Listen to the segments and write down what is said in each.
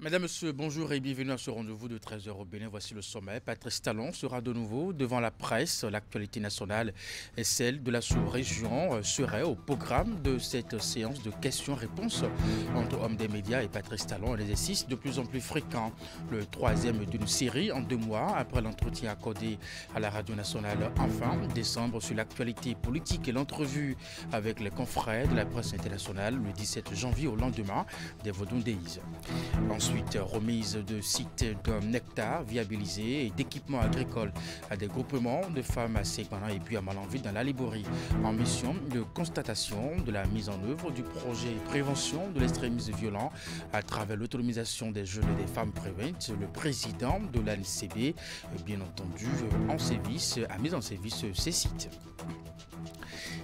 Mesdames, Messieurs, bonjour et bienvenue à ce rendez-vous de 13h au Bénin. Voici le sommet. Patrice Talon sera de nouveau devant la presse. L'actualité nationale et celle de la sous-région serait au programme de cette séance de questions-réponses entre hommes des médias et Patrice Talon, un exercice de plus en plus fréquent. Le troisième d'une série en 2 mois après l'entretien accordé à la radio nationale en fin décembre sur l'actualité politique et l'entrevue avec les confrères de la presse internationale le 17 janvier au lendemain des Vodun Days. Ensuite, remise de sites d'un hectare viabilisé et d'équipements agricoles à des groupements de femmes à Segbana et puis à Malanville dans la Liborie, en mission de constatation de la mise en œuvre du projet prévention de l'extrémisme violent à travers l'autonomisation des jeunes et des femmes préventes. Le président de l'ANCB, bien entendu, a mis en service ces sites.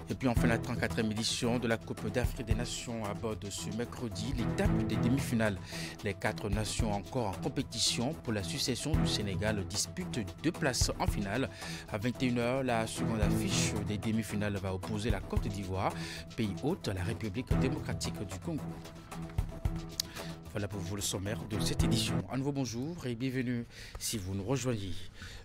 Et puis enfin la 34e édition de la Coupe d'Afrique des Nations aborde ce mercredi l'étape des demi-finales. Les 4 nations encore en compétition pour la succession du Sénégal disputent 2 places en finale. À 21h, la seconde affiche des demi-finales va opposer la Côte d'Ivoire, pays hôte à la République démocratique du Congo. Voilà pour vous le sommaire de cette édition. À nouveau bonjour et bienvenue si vous nous rejoignez.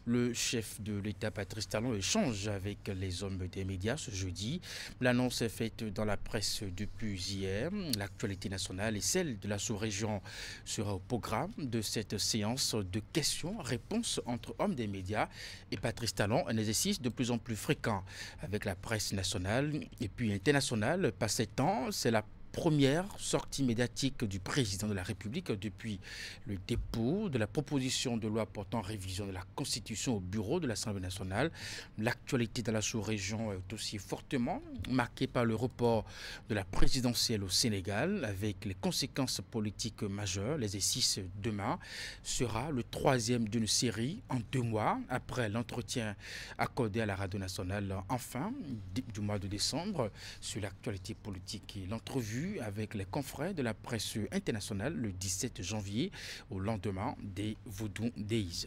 Le chef de l'État, Patrice Talon, échange avec les hommes des médias ce jeudi. L'annonce est faite dans la presse depuis hier. L'actualité nationale et celle de la sous-région sera au programme de cette séance de questions-réponses entre hommes des médias et Patrice Talon, un exercice de plus en plus fréquent avec la presse nationale et puis internationale. Par ces temps, c'est la première sortie médiatique du président de la République depuis le dépôt de la proposition de loi portant révision de la Constitution au bureau de l'Assemblée nationale. L'actualité dans la sous-région est aussi fortement marquée par le report de la présidentielle au Sénégal avec les conséquences politiques majeures. L'exercice demain sera le 3e d'une série en 2 mois après l'entretien accordé à la radio nationale en fin du mois de décembre sur l'actualité politique et l'entrevue avec les confrères de la presse internationale le 17 janvier au lendemain des Vodun Days.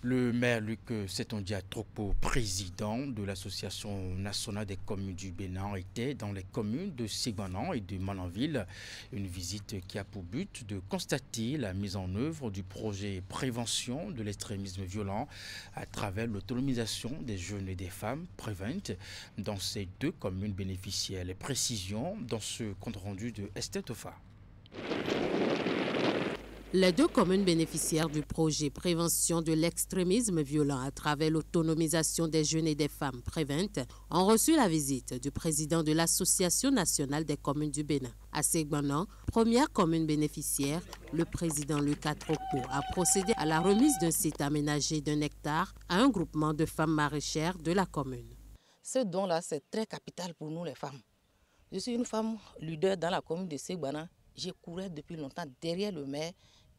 Le maire Luc Setondia Trokpo, président de l'Association nationale des communes du Bénin, était dans les communes de Segbana et de Malanville. Une visite qui a pour but de constater la mise en œuvre du projet prévention de l'extrémisme violent à travers l'autonomisation des jeunes et des femmes préventes dans ces 2 communes bénéficiaires. Les précisions dans ce compte-rendu de Esther Tofa. Les 2 communes bénéficiaires du projet prévention de l'extrémisme violent à travers l'autonomisation des jeunes et des femmes préventes ont reçu la visite du président de l'Association nationale des communes du Bénin. À Segbana, première commune bénéficiaire, le président Lucas Trokpo a procédé à la remise d'un site aménagé d'1 hectare à un groupement de femmes maraîchères de la commune. Ce don-là, c'est très capital pour nous les femmes. Je suis une femme leader dans la commune de Segbana. J'ai couru depuis longtemps derrière le maire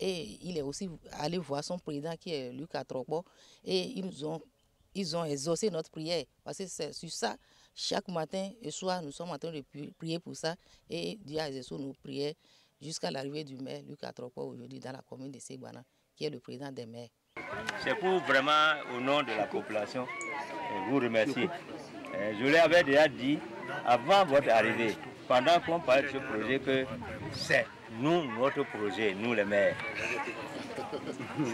et il est aussi allé voir son président qui est Lucas Trokpo et ils ont exaucé notre prière parce que c'est sur ça, chaque matin et soir, nous sommes en train de prier pour ça et Dieu a exaucé nos prières jusqu'à l'arrivée du maire Lucas Trokpo aujourd'hui dans la commune de Segbana qui est le président des maires. C'est pour vraiment, au nom de la population, vous remercier. Je l'avais déjà dit avant votre arrivée, pendant qu'on parlait de ce projet, que c'est nous, notre projet, nous les maires.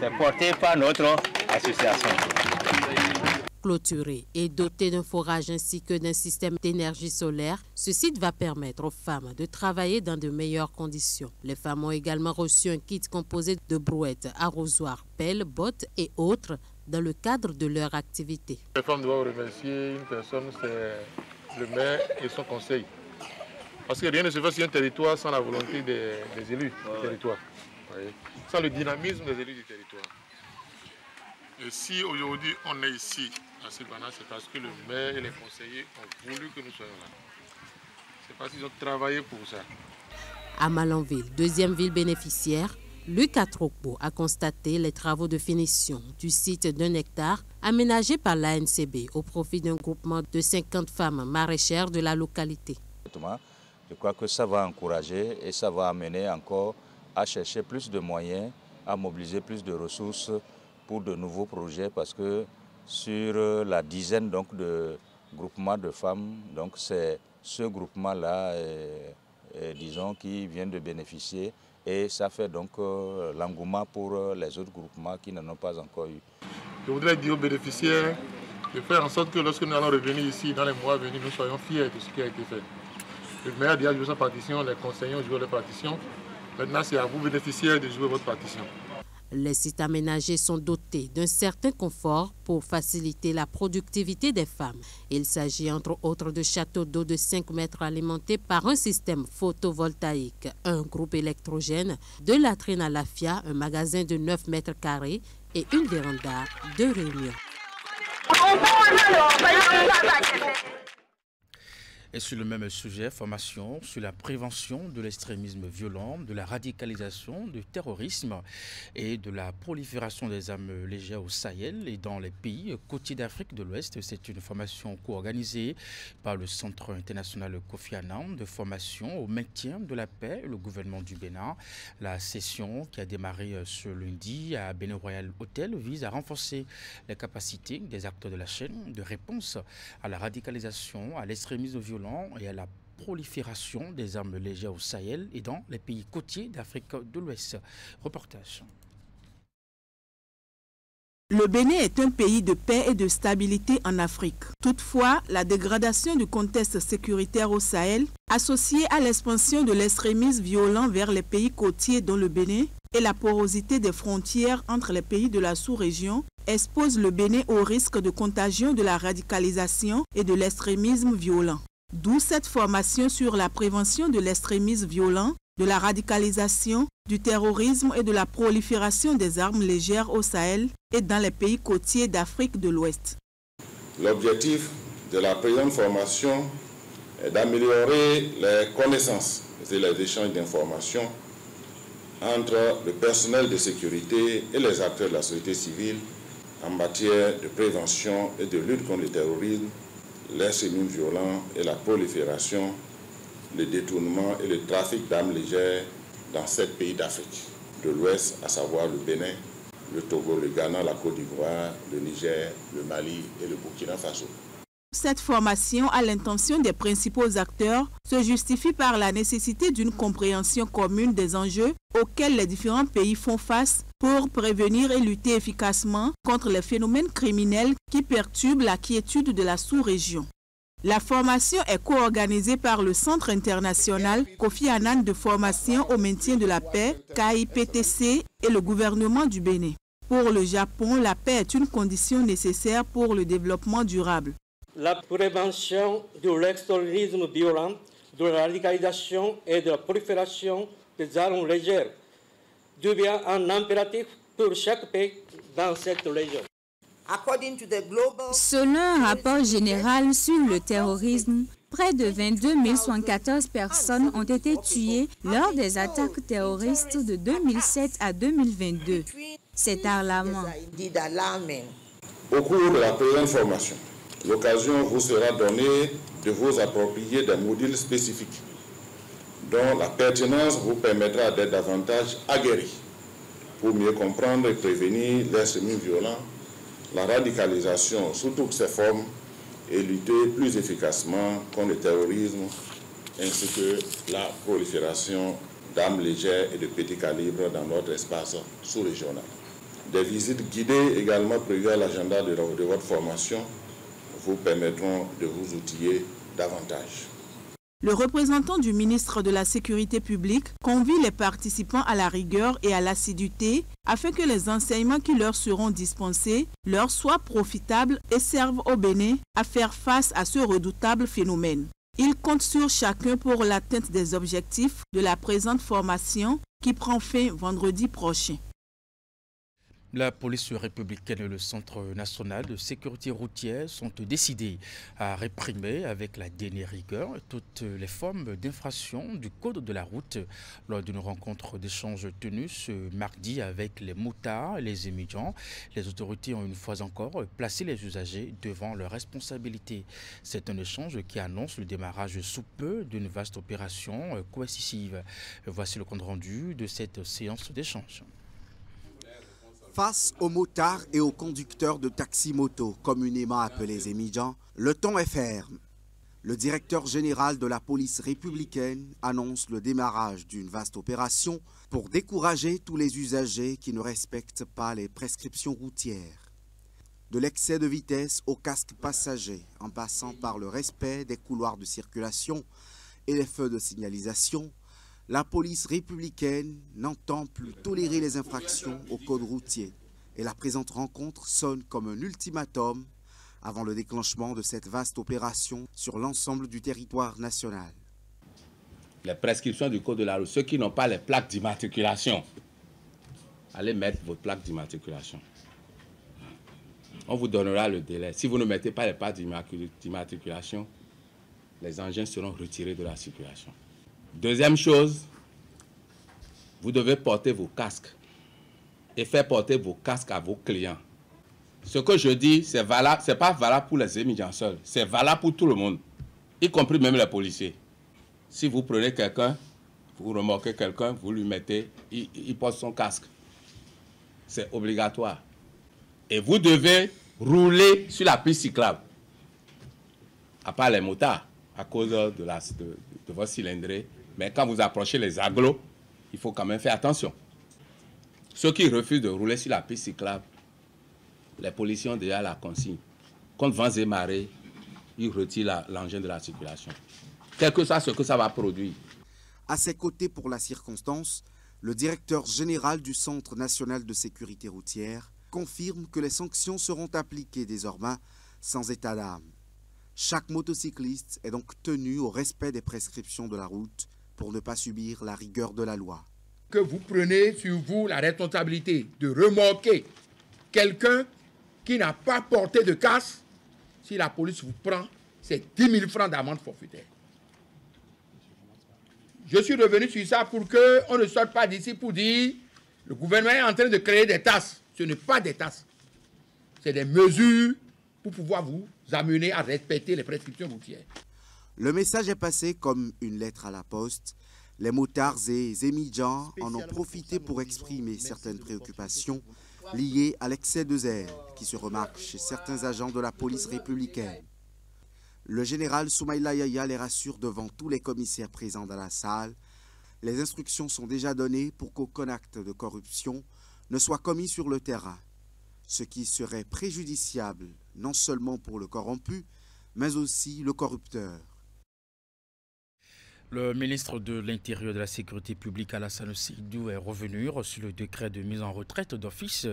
C'est porté par notre association. Clôturé et doté d'un forage ainsi que d'un système d'énergie solaire, ce site va permettre aux femmes de travailler dans de meilleures conditions. Les femmes ont également reçu un kit composé de brouettes, arrosoirs, pelles, bottes et autres dans le cadre de leur activité. Les femmes doivent remercier une personne, c'est le maire et son conseil. Parce que rien ne se fait sur un territoire sans la volonté des élus du territoire. Sans le dynamisme des élus du territoire. Et si aujourd'hui on est ici à Segbana, c'est parce que le maire et les conseillers ont voulu que nous soyons là. C'est parce qu'ils ont travaillé pour ça. À Malanville, 2e ville bénéficiaire, Lucas Trokpo a constaté les travaux de finition du site d'1 hectare aménagé par l'ANCB au profit d'un groupement de 50 femmes maraîchères de la localité. Je crois que ça va encourager et ça va amener encore à chercher plus de moyens, à mobiliser plus de ressources pour de nouveaux projets parce que sur la dizaine donc, de groupements de femmes, c'est ce groupement-là disons, qui vient de bénéficier Et ça fait donc l'engouement pour les autres groupements qui n'en ont pas encore eu. Je voudrais dire aux bénéficiaires de faire en sorte que lorsque nous allons revenir ici dans les mois à venir, nous soyons fiers de ce qui a été fait. Le maire a déjà joué sa partition, les conseillers ont joué leur partition. Maintenant, c'est à vous, bénéficiaires, de jouer votre partition. Les sites aménagés sont dotés d'un certain confort pour faciliter la productivité des femmes. Il s'agit entre autres de châteaux d'eau de 5 mètres alimentés par un système photovoltaïque, un groupe électrogène, deux latrines à lafia, un magasin de 9 mètres carrés et une véranda de réunion. Et sur le même sujet, formation sur la prévention de l'extrémisme violent, de la radicalisation, du terrorisme et de la prolifération des armes légères au Sahel et dans les pays côtiers d'Afrique de l'Ouest. C'est une formation co-organisée par le Centre international Kofi Annan de formation au maintien de la paix et le gouvernement du Bénin. La session qui a démarré ce lundi à Bénin Royal Hotel vise à renforcer les capacités des acteurs de la chaîne de réponse à la radicalisation, à l'extrémisme violent et à la prolifération des armes légères au Sahel et dans les pays côtiers d'Afrique de l'Ouest. Reportage. Le Bénin est un pays de paix et de stabilité en Afrique. Toutefois, la dégradation du contexte sécuritaire au Sahel, associée à l'expansion de l'extrémisme violent vers les pays côtiers dont le Bénin, et la porosité des frontières entre les pays de la sous-région, expose le Bénin au risque de contagion de la radicalisation et de l'extrémisme violent. D'où cette formation sur la prévention de l'extrémisme violent, de la radicalisation, du terrorisme et de la prolifération des armes légères au Sahel et dans les pays côtiers d'Afrique de l'Ouest. L'objectif de la présente formation est d'améliorer les connaissances et les échanges d'informations entre le personnel de sécurité et les acteurs de la société civile en matière de prévention et de lutte contre le terrorisme, l'extrémisme violent et la prolifération, le détournement et le trafic d'armes légères dans 7 pays d'Afrique de l'Ouest, à savoir le Bénin, le Togo, le Ghana, la Côte d'Ivoire, le Niger, le Mali et le Burkina Faso. Cette formation à l'intention des principaux acteurs se justifie par la nécessité d'une compréhension commune des enjeux auxquels les différents pays font face pour prévenir et lutter efficacement contre les phénomènes criminels qui perturbent la quiétude de la sous-région. La formation est co-organisée par le Centre international Kofi Annan de formation au maintien de la paix, KIPTC, et le gouvernement du Bénin. Pour le Japon, la paix est une condition nécessaire pour le développement durable. La prévention de l'extrémisme violent, de la radicalisation et de la prolifération des armes légères devient un impératif pour chaque pays dans cette région. Selon un rapport général sur le terrorisme, près de 22 114 personnes ont été tuées lors des attaques terroristes de 2007 à 2022. C'est alarmant. Au cours de la présente formation, l'occasion vous sera donnée de vous approprier des modules spécifiques dont la pertinence vous permettra d'être davantage aguerris pour mieux comprendre et prévenir l'extrémisme violent, la radicalisation sous toutes ses formes et lutter plus efficacement contre le terrorisme ainsi que la prolifération d'armes légères et de petits calibres dans notre espace sous-régional. Des visites guidées également prévues à l'agenda de votre formation vous permettront de vous outiller davantage. Le représentant du ministre de la Sécurité publique convie les participants à la rigueur et à l'assiduité afin que les enseignements qui leur seront dispensés leur soient profitables et servent au Bénin à faire face à ce redoutable phénomène. Il compte sur chacun pour l'atteinte des objectifs de la présente formation qui prend fin vendredi prochain. La police républicaine et le Centre national de sécurité routière sont décidés à réprimer avec la dernière rigueur toutes les formes d'infraction du code de la route lors d'une rencontre d'échange tenue ce mardi avec les motards et les étudiants. Les autorités ont une fois encore placé les usagers devant leurs responsabilités. C'est un échange qui annonce le démarrage sous peu d'une vaste opération coercitive. Voici le compte rendu de cette séance d'échange. Face aux motards et aux conducteurs de taxi-moto, communément appelés émigrants, le ton est ferme. Le directeur général de la police républicaine annonce le démarrage d'une vaste opération pour décourager tous les usagers qui ne respectent pas les prescriptions routières. De l'excès de vitesse au casque passager, en passant par le respect des couloirs de circulation et les feux de signalisation, la police républicaine n'entend plus tolérer les infractions au code routier. Et la présente rencontre sonne comme un ultimatum avant le déclenchement de cette vaste opération sur l'ensemble du territoire national. Les prescriptions du code de la route, ceux qui n'ont pas les plaques d'immatriculation, allez mettre votre plaque d'immatriculation. On vous donnera le délai. Si vous ne mettez pas les plaques d'immatriculation, les engins seront retirés de la circulation. Deuxième chose, vous devez porter vos casques et faire porter vos casques à vos clients. Ce que je dis, c'est valable, c'est pas valable pour les émigrants seuls, c'est valable pour tout le monde, y compris même les policiers. Si vous prenez quelqu'un, vous remorquez quelqu'un, vous lui mettez, il porte son casque. C'est obligatoire. Et vous devez rouler sur la piste cyclable. À part les motards, à cause de votre cylindrée. Mais quand vous approchez les agglos, il faut quand même faire attention. Ceux qui refusent de rouler sur la piste cyclable, les policiers ont déjà la consigne. Contre vents et marées, ils retirent l'engin de la circulation. Quel que soit ce que ça va produire. À ses côtés pour la circonstance, le directeur général du Centre national de sécurité routière confirme que les sanctions seront appliquées désormais sans état d'âme. Chaque motocycliste est donc tenu au respect des prescriptions de la route pour ne pas subir la rigueur de la loi. Que vous prenez sur vous la responsabilité de remorquer quelqu'un qui n'a pas porté de casque, si la police vous prend, c'est 10 000 francs d'amende forfaitaire. Je suis revenu sur ça pour qu'on ne sorte pas d'ici pour dire le gouvernement est en train de créer des tasses. Ce n'est pas des tasses. C'est des mesures pour pouvoir vous amener à respecter les prescriptions routières. Le message est passé comme une lettre à la poste. Les motards et émigrants en ont profité pour exprimer certaines préoccupations liées à l'excès de zèle qui se remarque chez certains agents de la police républicaine. Le général Soumaïla Yaya les rassure devant tous les commissaires présents dans la salle. Les instructions sont déjà données pour qu'aucun acte de corruption ne soit commis sur le terrain, ce qui serait préjudiciable non seulement pour le corrompu, mais aussi le corrupteur. Le ministre de l'Intérieur et de la Sécurité publique, Alassane Seydou, est revenu sur le décret de mise en retraite d'office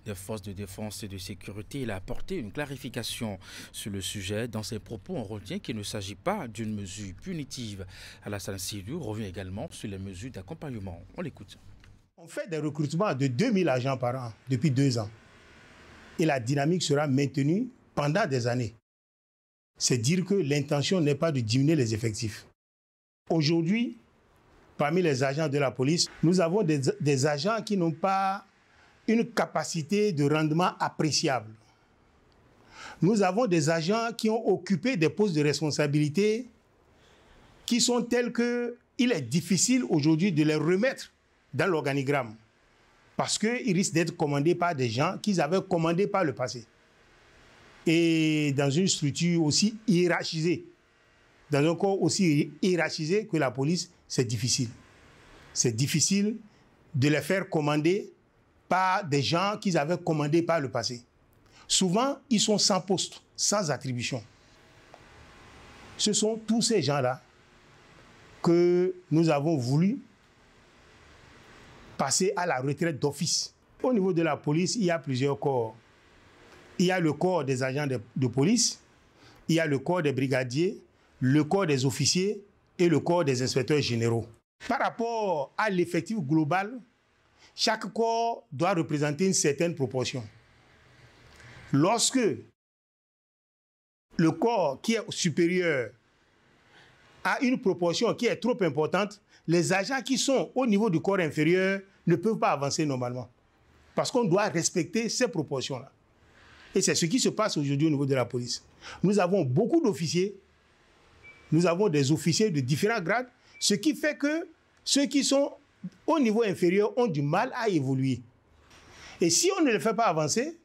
des forces de défense et de sécurité. Il a apporté une clarification sur le sujet. Dans ses propos, on retient qu'il ne s'agit pas d'une mesure punitive. Alassane Seydou revient également sur les mesures d'accompagnement. On l'écoute. On fait des recrutements de 2000 agents par an depuis 2 ans. Et la dynamique sera maintenue pendant des années. C'est dire que l'intention n'est pas de diminuer les effectifs. Aujourd'hui, parmi les agents de la police, nous avons des agents qui n'ont pas une capacité de rendement appréciable. Nous avons des agents qui ont occupé des postes de responsabilité qui sont tels qu'il est difficile aujourd'hui de les remettre dans l'organigramme parce qu'ils risquent d'être commandés par des gens qu'ils avaient commandés par le passé. Et dans une structure aussi hiérarchisée, dans un corps aussi hiérarchisé que la police, c'est difficile. C'est difficile de les faire commander par des gens qu'ils avaient commandés par le passé. Souvent, ils sont sans poste, sans attribution. Ce sont tous ces gens-là que nous avons voulu passer à la retraite d'office. Au niveau de la police, il y a plusieurs corps. Il y a le corps des agents de police, il y a le corps des brigadiers, le corps des officiers et le corps des inspecteurs généraux. Par rapport à l'effectif global, chaque corps doit représenter une certaine proportion. Lorsque le corps qui est supérieur a une proportion qui est trop importante, les agents qui sont au niveau du corps inférieur ne peuvent pas avancer normalement. Parce qu'on doit respecter ces proportions-là. Et c'est ce qui se passe aujourd'hui au niveau de la police. Nous avons beaucoup d'officiers. Nous avons des officiers de différents grades, ce qui fait que ceux qui sont au niveau inférieur ont du mal à évoluer. Et si on ne les fait pas avancer,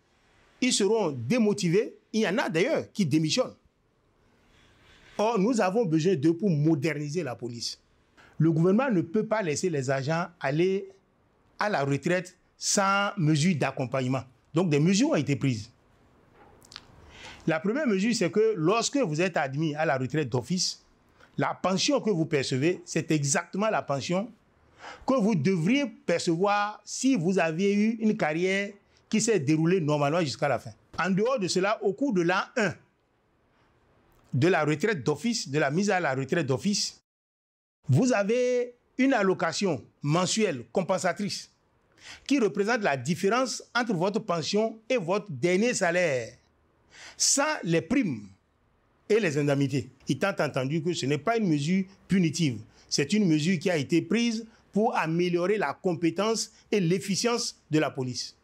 ils seront démotivés. Il y en a d'ailleurs qui démissionnent. Or, nous avons besoin d'eux pour moderniser la police. Le gouvernement ne peut pas laisser les agents aller à la retraite sans mesure d'accompagnement. Donc, des mesures ont été prises. La première mesure, c'est que lorsque vous êtes admis à la retraite d'office, la pension que vous percevez, c'est exactement la pension que vous devriez percevoir si vous aviez eu une carrière qui s'est déroulée normalement jusqu'à la fin. En dehors de cela, au cours de l'an 1 de la retraite d'office, de la mise à la retraite d'office, vous avez une allocation mensuelle compensatrice qui représente la différence entre votre pension et votre dernier salaire, sans les primes et les indemnités. Étant entendu que ce n'est pas une mesure punitive, c'est une mesure qui a été prise pour améliorer la compétence et l'efficience de la police.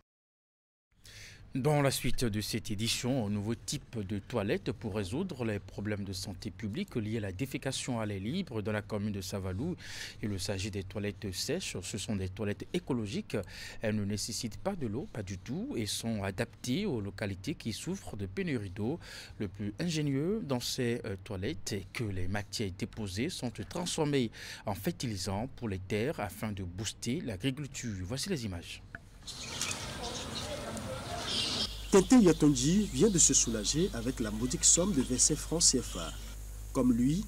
Dans la suite de cette édition, un nouveau type de toilette pour résoudre les problèmes de santé publique liés à la défécation à l'air libre dans la commune de Savalou. Il s'agit des toilettes sèches. Ce sont des toilettes écologiques. Elles ne nécessitent pas de l'eau, pas du tout, et sont adaptées aux localités qui souffrent de pénurie d'eau. Le plus ingénieux dans ces toilettes est que les matières déposées sont transformées en fertilisants pour les terres afin de booster l'agriculture. Voici les images. Tintin Yatonji vient de se soulager avec la modique somme de 25 francs CFA. Comme lui,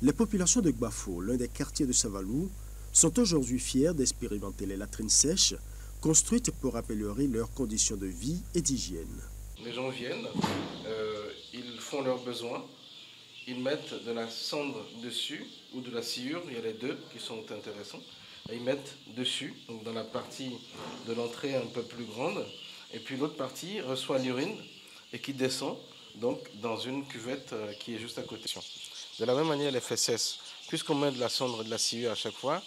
les populations de Gbafo, l'un des quartiers de Savalou, sont aujourd'hui fiers d'expérimenter les latrines sèches construites pour améliorer leurs conditions de vie et d'hygiène. Les gens viennent, ils font leurs besoins, ils mettent de la cendre dessus ou de la sciure, il y a les deux qui sont intéressants, et ils mettent dessus, donc dans la partie de l'entrée un peu plus grande. Et puis l'autre partie reçoit l'urine et qui descend donc dans une cuvette qui est juste à côté. De la même manière, les fesses, puisqu'on met de la cendre et de la sciure à chaque fois,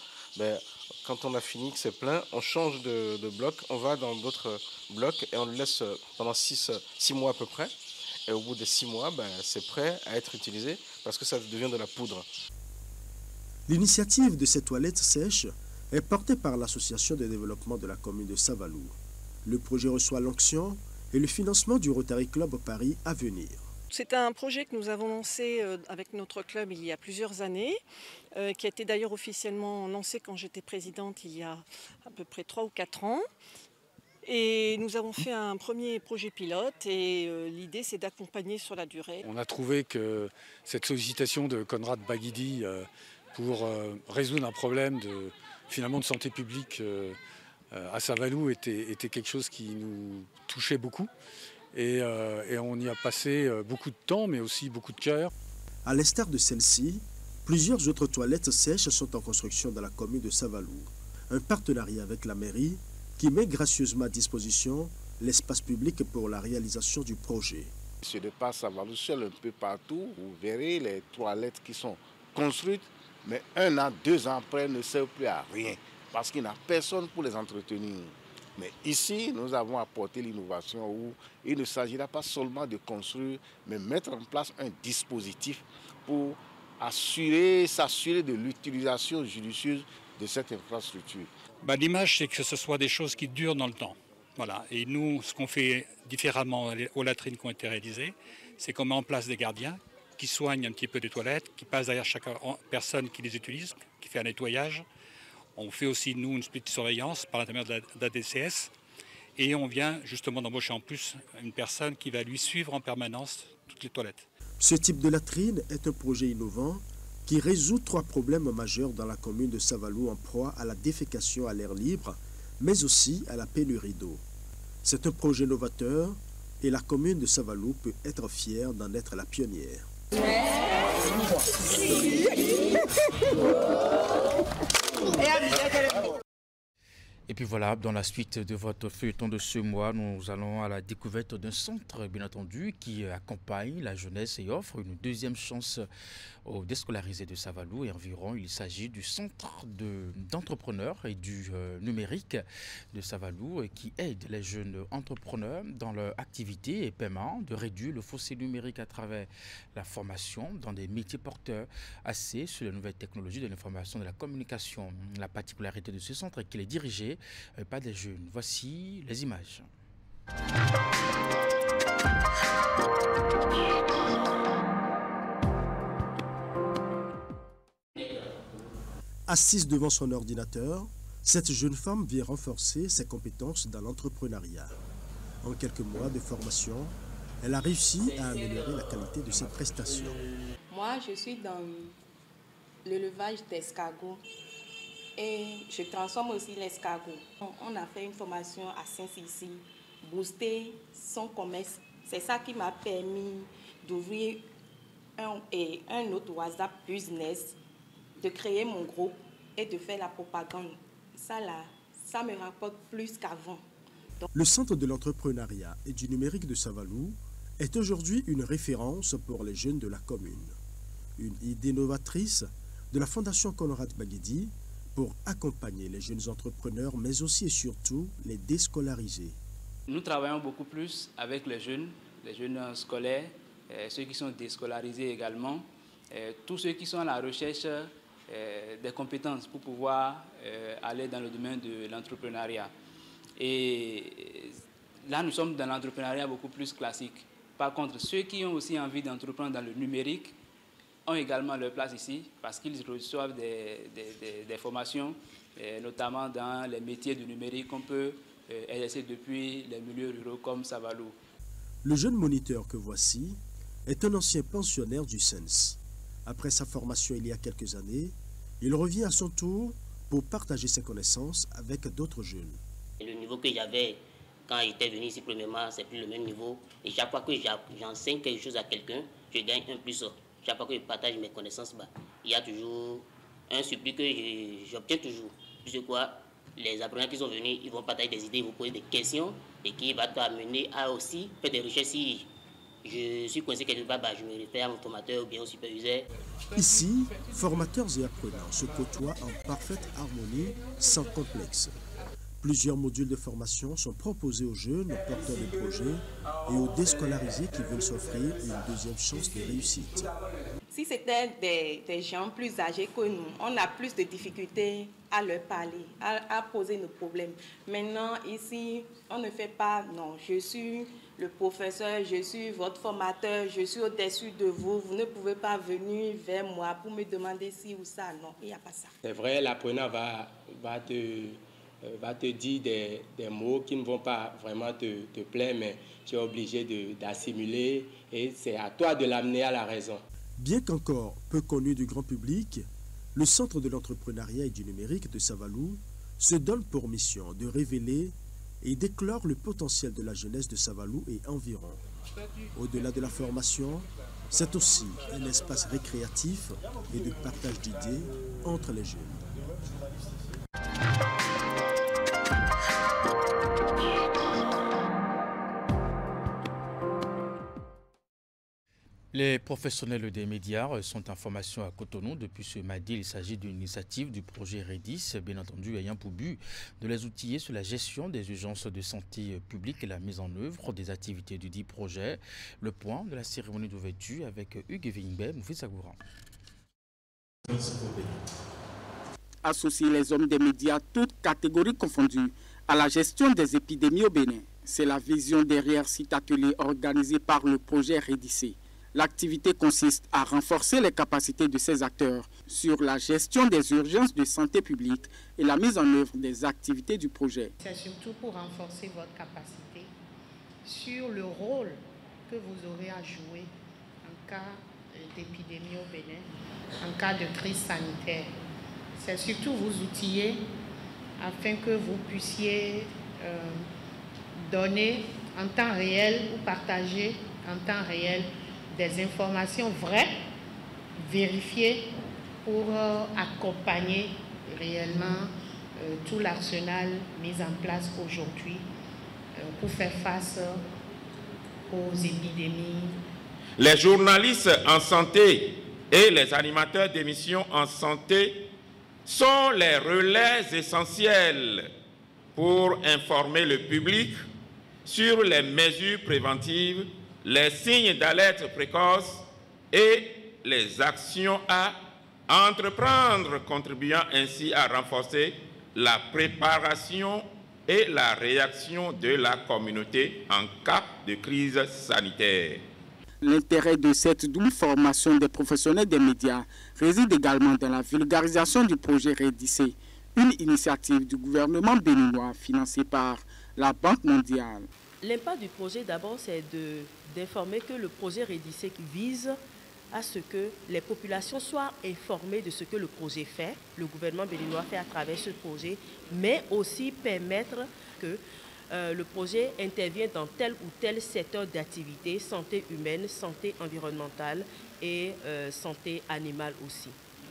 quand on a fini que c'est plein, on change de bloc, on va dans d'autres blocs et on le laisse pendant 6 mois à peu près. Et au bout de 6 mois, c'est prêt à être utilisé parce que ça devient de la poudre. L'initiative de ces toilettes sèches est portée par l'association de développement de la commune de Savalou. Le projet reçoit l'onction et le financement du Rotary Club Paris à venir. C'est un projet que nous avons lancé avec notre club il y a plusieurs années, qui a été d'ailleurs officiellement lancé quand j'étais présidente il y a à peu près 3 ou 4 ans. Et nous avons fait un premier projet pilote et l'idée c'est d'accompagner sur la durée. On a trouvé que cette sollicitation de Conrad Baguidi pour résoudre un problème de santé publique à Savalou était quelque chose qui nous touchait beaucoup et on y a passé beaucoup de temps mais aussi beaucoup de cœur. À l'instar de celle-ci, plusieurs autres toilettes sèches sont en construction dans la commune de Savalou. Un partenariat avec la mairie qui met gracieusement à disposition l'espace public pour la réalisation du projet. Ce n'est pas Savalou seul, un peu partout, vous verrez les toilettes qui sont construites, mais 1 an, 2 ans après ne servent plus à rien. Parce qu'il n'y a personne pour les entretenir. Mais ici, nous avons apporté l'innovation où il ne s'agira pas seulement de construire, mais mettre en place un dispositif pour s'assurer de l'utilisation judicieuse de cette infrastructure. L'image, c'est que ce soit des choses qui durent dans le temps. Voilà. Et nous, ce qu'on fait différemment aux latrines qui ont été réalisées, c'est qu'on met en place des gardiens qui soignent un petit peu les toilettes, qui passent derrière chaque personne qui les utilise, qui fait un nettoyage. On fait aussi, nous, une petite surveillance par l'intermédiaire de la DCS et on vient justement d'embaucher en plus une personne qui va lui suivre en permanence toutes les toilettes. Ce type de latrine est un projet innovant qui résout 3 problèmes majeurs dans la commune de Savalou en proie à la défécation à l'air libre, mais aussi à la pénurie d'eau. C'est un projet novateur et la commune de Savalou peut être fière d'en être la pionnière. Et puis voilà, dans la suite de votre feuilleton de ce mois, nous allons à la découverte d'un centre, bien entendu, qui accompagne la jeunesse et offre une deuxième chance aux déscolarisés de Savalou et environ. Il s'agit du centre d'entrepreneurs et du numérique de Savalou qui aide les jeunes entrepreneurs dans leur activité et paiement de réduire le fossé numérique à travers la formation dans des métiers porteurs axés sur les nouvelles technologies de l'information et de la communication. La particularité de ce centre est qu'il est dirigé par des jeunes. Voici les images. Assise devant son ordinateur, cette jeune femme vient renforcer ses compétences dans l'entrepreneuriat. En quelques mois de formation, elle a réussi à améliorer la qualité de ses prestations. Moi, je suis dans l'élevage d'escargots et je transforme aussi l'escargot. On a fait une formation à Saint-Cécile, booster son commerce. C'est ça qui m'a permis d'ouvrir un autre WhatsApp business, de créer mon groupe et de faire la propagande. Ça me rapporte plus qu'avant. Le Centre de l'entrepreneuriat et du numérique de Savalou est aujourd'hui une référence pour les jeunes de la commune. Une idée novatrice de la Fondation Conrad Baguidi pour accompagner les jeunes entrepreneurs, mais aussi et surtout les déscolarisés. Nous travaillons beaucoup plus avec les jeunes scolaires, ceux qui sont déscolarisés également, tous ceux qui sont à la recherche des compétences pour pouvoir aller dans le domaine de l'entrepreneuriat. Et là, nous sommes dans l'entrepreneuriat beaucoup plus classique. Par contre, ceux qui ont aussi envie d'entreprendre dans le numérique ont également leur place ici parce qu'ils reçoivent des formations, notamment dans les métiers du numérique qu'on peut exercer depuis les milieux ruraux comme Savalou. Le jeune moniteur que voici est un ancien pensionnaire du SENS. Après sa formation il y a quelques années, il revient à son tour pour partager ses connaissances avec d'autres jeunes. Le niveau que j'avais quand j'étais venu ici premièrement, c'est plus le même niveau. Et chaque fois que j'enseigne quelque chose à quelqu'un, je gagne un plus. Chaque fois que je partage mes connaissances, il y a toujours un surplus que j'obtiens toujours. Puisque quoi, les apprenants qui sont venus, ils vont partager des idées, ils vont poser des questions et qui va t'amener à aussi faire des recherches. Si je suis coincé quelque part, je me réfère à mon formateur ou bien au superviseur. Ici, formateurs et apprenants se côtoient en parfaite harmonie, sans complexe. Plusieurs modules de formation sont proposés aux jeunes, aux porteurs de projets et aux déscolarisés qui veulent s'offrir une deuxième chance de réussite. Si c'était des gens plus âgés que nous, on a plus de difficultés à leur parler, à poser nos problèmes. Maintenant, ici, on ne fait pas, non, je suis le professeur, je suis votre formateur, je suis au-dessus de vous, vous ne pouvez pas venir vers moi pour me demander ci ou ça. Non, il n'y a pas ça. C'est vrai, l'apprenant va te dire des mots qui ne vont pas vraiment te plaire, mais tu es obligé d'assimiler et c'est à toi de l'amener à la raison. Bien qu'encore peu connu du grand public, le Centre de l'entrepreneuriat et du numérique de Savalou se donne pour mission de révéler et d'éclore le potentiel de la jeunesse de Savalou et environ. Au-delà de la formation, c'est aussi un espace récréatif et de partage d'idées entre les jeunes. Les professionnels des médias sont en formation à Cotonou depuis ce mardi. Il s'agit d'une initiative du projet REDIS, bien entendu ayant pour but de les outiller sur la gestion des urgences de santé publique et la mise en œuvre des activités du dit projet. Le point de la cérémonie d'ouverture avec Hugues Vingbe, Moufis Sagoura. Associer les hommes des médias, toutes catégories confondues, à la gestion des épidémies au Bénin. C'est la vision derrière cet atelier organisé par le projet REDIS. L'activité consiste à renforcer les capacités de ces acteurs sur la gestion des urgences de santé publique et la mise en œuvre des activités du projet. C'est surtout pour renforcer votre capacité sur le rôle que vous aurez à jouer en cas d'épidémie au Bénin, en cas de crise sanitaire. C'est surtout vous outiller afin que vous puissiez donner en temps réel ou partager en temps réel des informations vraies, vérifiées pour accompagner réellement tout l'arsenal mis en place aujourd'hui pour faire face aux épidémies. Les journalistes en santé et les animateurs d'émissions en santé sont les relais essentiels pour informer le public sur les mesures préventives, les signes d'alerte précoce et les actions à entreprendre, contribuant ainsi à renforcer la préparation et la réaction de la communauté en cas de crise sanitaire. L'intérêt de cette double formation des professionnels des médias réside également dans la vulgarisation du projet Rédissé, une initiative du gouvernement béninois financée par la Banque mondiale. L'impact du projet, d'abord, c'est d'informer que le projet Rédissé qui vise à ce que les populations soient informées de ce que le projet fait, le gouvernement béninois fait à travers ce projet, mais aussi permettre que le projet intervient dans tel ou tel secteur d'activité, santé humaine, santé environnementale et santé animale aussi.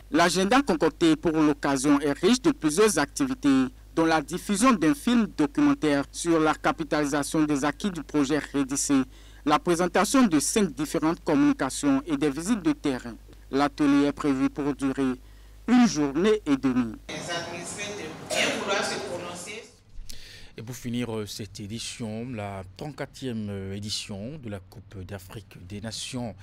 L'agenda concocté pour l'occasion est riche de plusieurs activités, dont la diffusion d'un film documentaire sur la capitalisation des acquis du projet Rédissé, la présentation de 5 différentes communications et des visites de terrain. L'atelier est prévu pour durer 1 journée et demie. Les administrés de bien vouloir se prononcer. Et pour finir cette édition, la 34e édition de la Coupe d'Afrique des Nations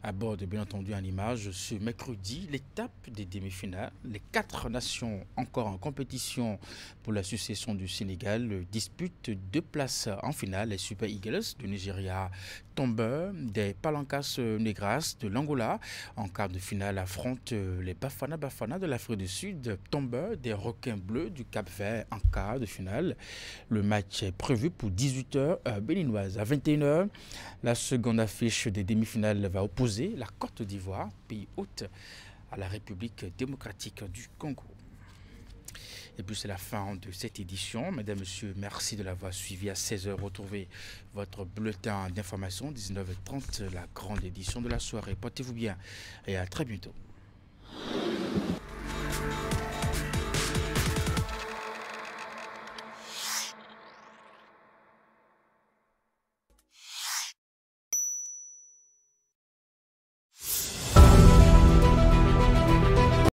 aborde bien entendu en image ce mercredi l'étape des demi-finales. Les 4 nations encore en compétition pour la succession du Sénégal disputent 2 places en finale. Les Super Eagles du Nigeria tombent des Palancas Negras de l'Angola. En quart de finale affrontent les Bafana Bafana de l'Afrique du Sud, tombent des Requins Bleus du Cap-Vert en quart de finale. Le match est prévu pour 18h béninoise. À 21h, la seconde affiche des demi-finales va opposer la Côte d'Ivoire, pays hôte, à la République démocratique du Congo. Et puis c'est la fin de cette édition. Mesdames, Messieurs, merci de l'avoir suivi. À 16h, retrouvez votre bulletin d'information. 19h30, la grande édition de la soirée. Portez-vous bien et à très bientôt.